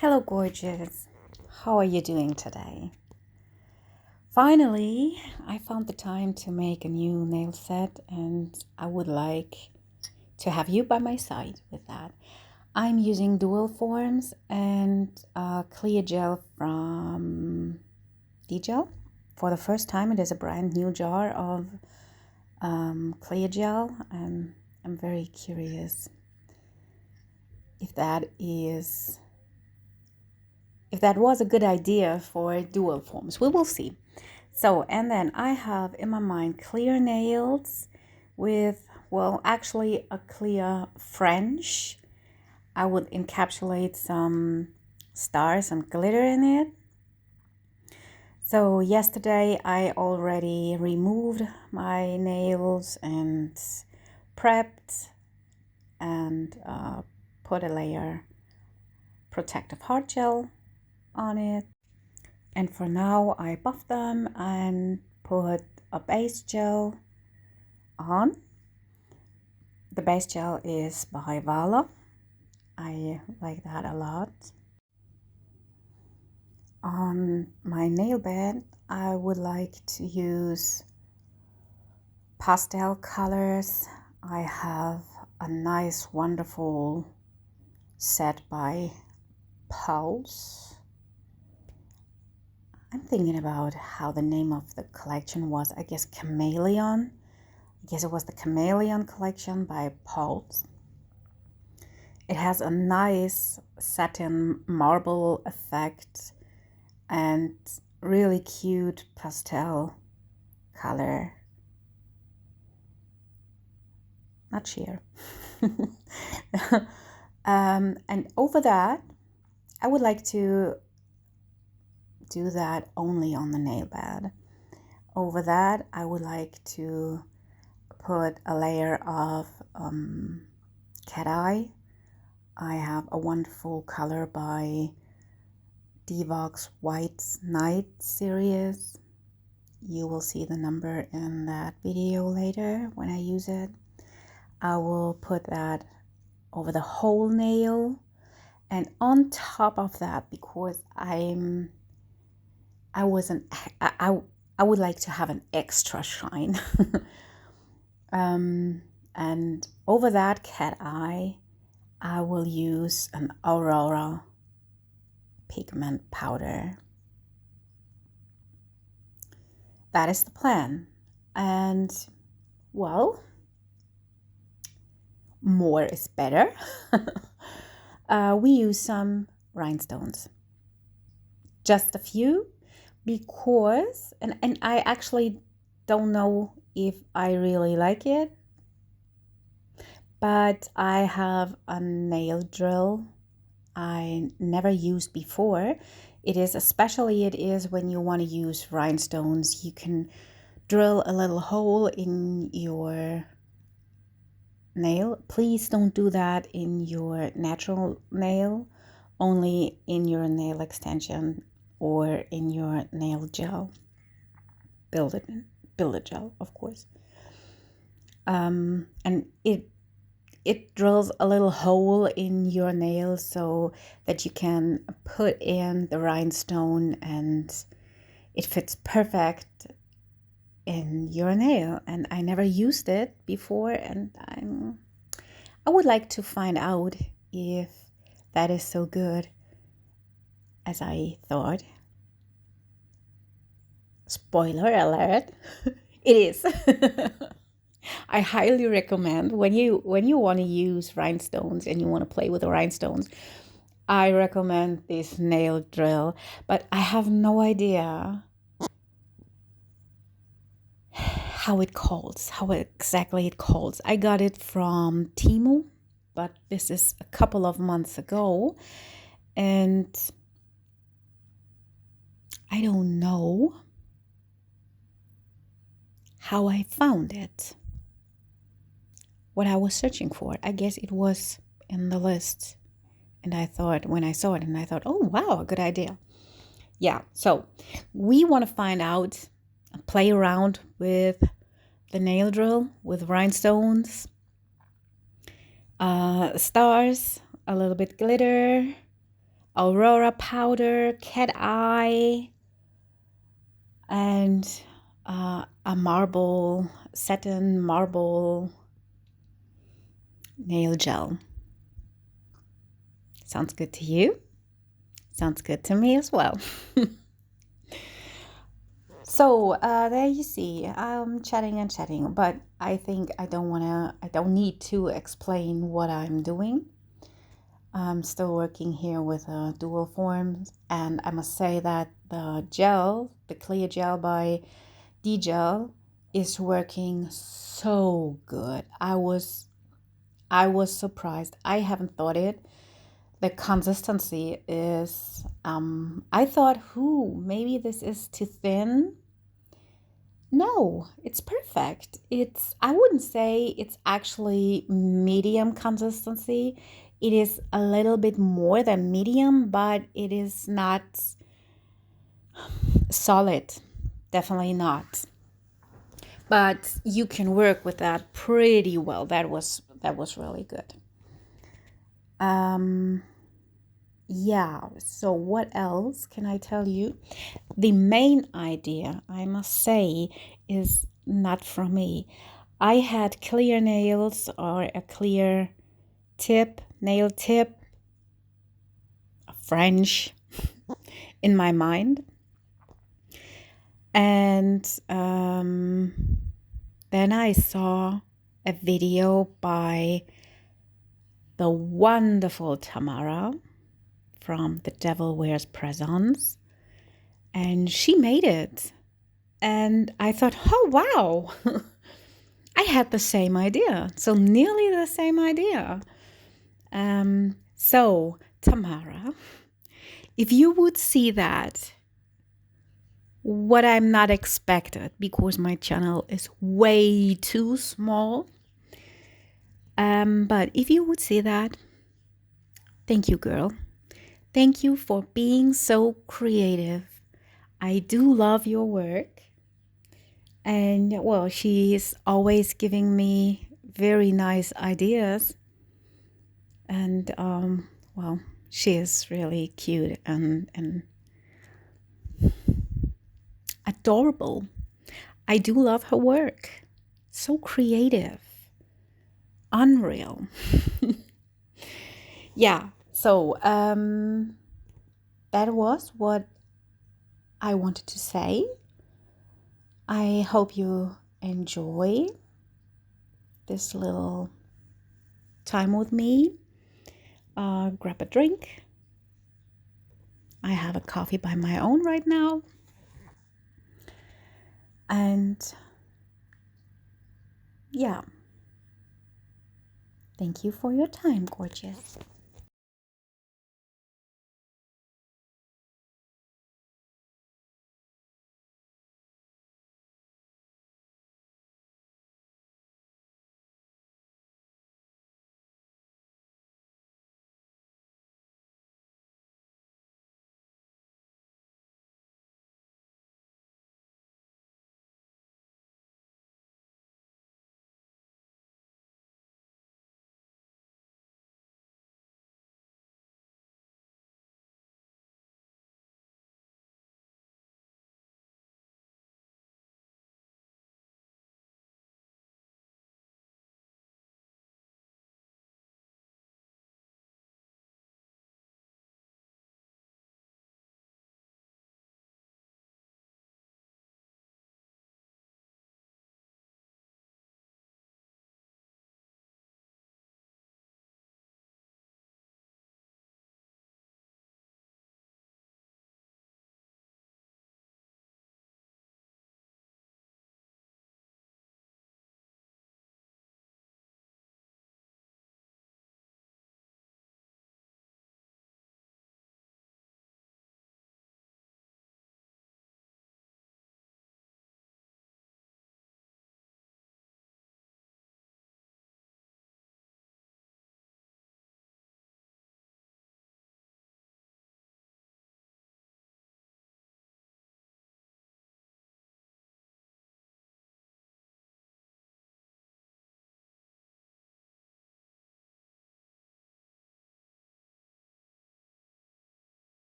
Hello, gorgeous. How are you doing today? Finally, I found the time to make a new nail set, and I would like to have you by my side with that. I'm using dual forms and clear gel from D-Gel. For the first time, it is a brand new jar of clear gel, and I'm very curious if that was a good idea for dual forms. We will see. So, and then I have in my mind clear nails with, well, actually a clear French. I would encapsulate some stars, some glitter in it. So yesterday I already removed my nails and prepped and put a layer protective hard gel on it. And for now, I buff them and put a base gel on. The base gel is by Vala. I like that a lot. On my nail bed, I would like to use pastel colors. I have a nice, wonderful set by Pulse. I'm thinking about how the name of the collection was. I guess Chameleon. I guess it was the Chameleon collection by Pulse. It has a nice satin marble effect and really cute pastel color. Not sheer. And over that, I would like to do that only on the nail bed. Over that, I would like to put a layer of cat eye. I have a wonderful color by Devox White Night series. You will see the number in that video later when I use it. I will put that over the whole nail, and on top of that, because I would like to have an extra shine. And over that cat eye, I will use an Aurora pigment powder. That is the plan. And well, more is better. We use some rhinestones. Just a few, because, and I actually don't know if I really like it, but I have a nail drill I never used before. It is when you want to use rhinestones, you can drill a little hole in your nail. Please don't do that in your natural nail, only in your nail extension or in your nail gel. Build it gel, of course. And it drills a little hole in your nail so that you can put in the rhinestone, and it fits perfect in your nail. And I never used it before, and I would like to find out if that is so good as I thought. Spoiler alert, it is. I highly recommend when you want to use rhinestones and you want to play with the rhinestones, I recommend this nail drill, but I have no idea how exactly it calls. I got it from Temu, but this is a couple of months ago, and I don't know how I found it, what I was searching for. I guess it was in the list, and I thought, when I saw it, and I thought, oh wow, good idea. Yeah, so we want to find out, play around with the nail drill, with rhinestones, stars, a little bit glitter, Aurora powder, cat eye, and a satin marble nail gel. Sounds good to you? Sounds good to me as well. So there you see, I'm chatting and chatting, but I think I don't need to explain what I'm doing. I'm still working here with dual forms, and I must say that the clear gel by D-Gel is working so good. I was surprised. I haven't thought it. The consistency is, I thought, maybe this is too thin. No, it's perfect. I wouldn't say it's actually medium consistency. It is a little bit more than medium, but it is not solid. Definitely not. But you can work with that pretty well. That was really good. Yeah, so what else can I tell you? The main idea, I must say, is not from me. I had clear nails or a clear nail tip, French, in my mind. And then I saw a video by the wonderful Tamara from The Devil Wears Presents, and she made it. And I thought, oh, wow, I had the same idea. So nearly the same idea. So, Tamara, if you would see that, what I'm not expected, because my channel is way too small. But if you would see that, thank you, girl. Thank you for being so creative. I do love your work. And well, she's always giving me very nice ideas. And well, she is really cute and adorable. I do love her work. So creative. Unreal. Yeah, so that was what I wanted to say. I hope you enjoy this little time with me. Grab a drink. I have a coffee by my own right now. And yeah, thank you for your time, gorgeous.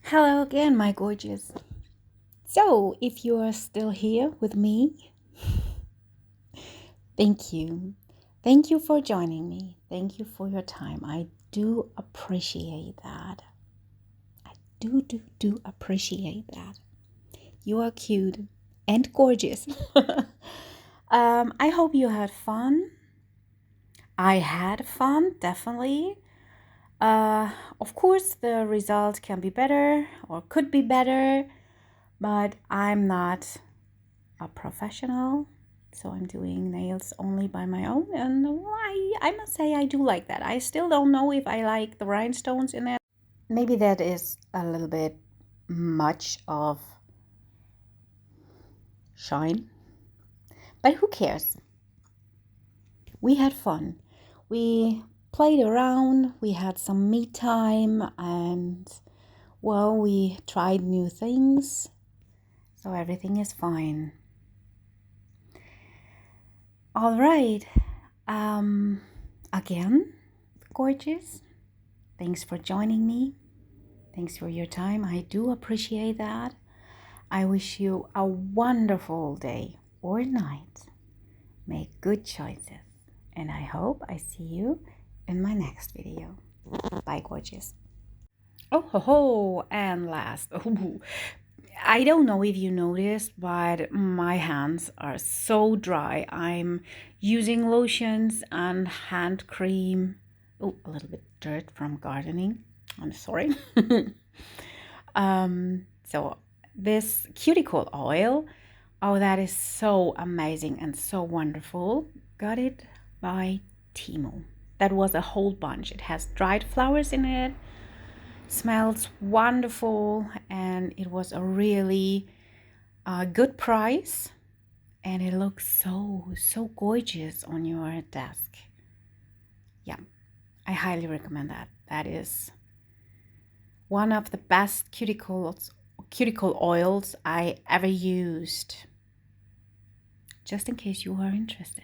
Hello again, my gorgeous. So, if you are still here with me, thank you. Thank you for joining me. Thank you for your time. I do appreciate that. I do appreciate that. You are cute and gorgeous. I hope you had fun. I had fun, definitely. Of course, the result can be better or could be better, but I'm not a professional, so I'm doing nails only by my own, and I must say I do like that. I still don't know if I like the rhinestones in it. Maybe that is a little bit much of shine, but who cares? We had fun. We played around, we had some me time, and well, we tried new things, so everything is fine. All right. Again, gorgeous. Thanks for joining me. Thanks for your time. I do appreciate that. I wish you a wonderful day or night. Make good choices. And I hope I see you in my next video. Bye, gorgeous. Oh, ho, ho. And last. Oh, I don't know if you noticed, but my hands are so dry. I'm using lotions and hand cream. Oh, a little bit dirt from gardening. I'm sorry. So this cuticle oil, oh, that is so amazing and so wonderful. Got it by Timo. That was a whole bunch. It has dried flowers in it, smells wonderful, and it was a really good price, and it looks so gorgeous on your desk. Yeah, I highly recommend that. That is one of the best cuticle oils I ever used. Just in case you are interested.